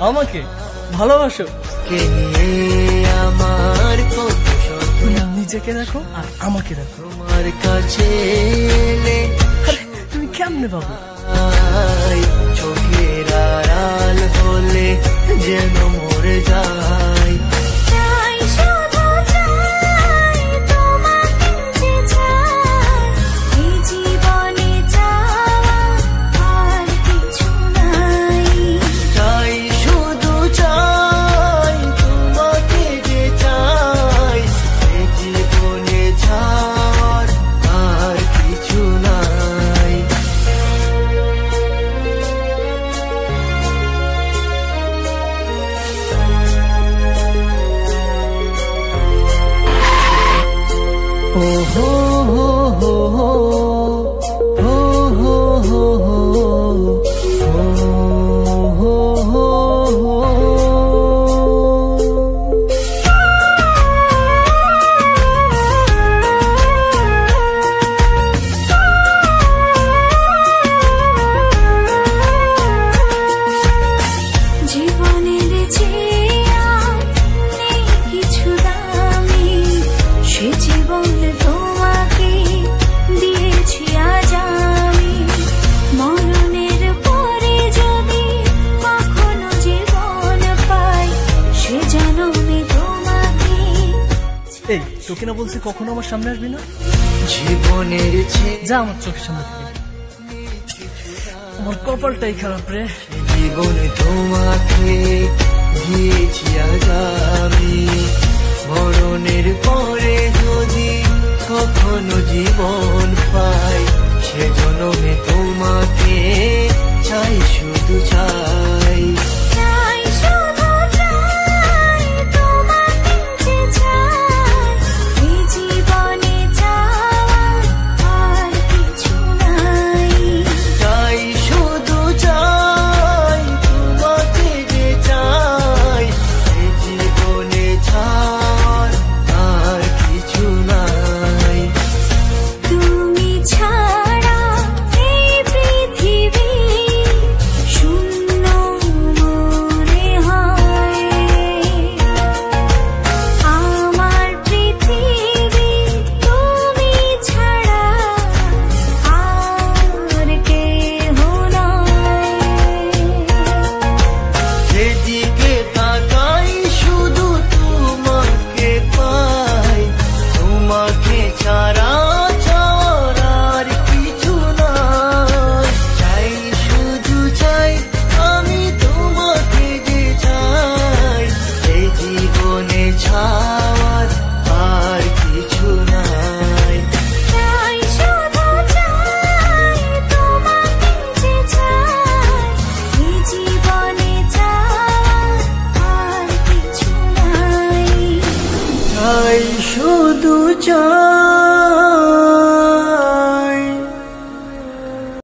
আমাকে ভালোবাসো। আমার নিজেকে দেখো আর আমাকে দেখো। তোমার কাছে তুমি কেমনে পাবো? চোখের আড়াল হলে যেন মরে যায়। এই তোকে না বলছি কখনো আমার সামনে আসবি না। জীবনের যা আমার চোখের সামনে থেকে। আমার কপালটাই খারাপ রে। জীবনে তোমাকে দিয়েছি আজ আমি, মরণের পরে যদি কখনো জীবন পাই, সে জন্মে তোমাকে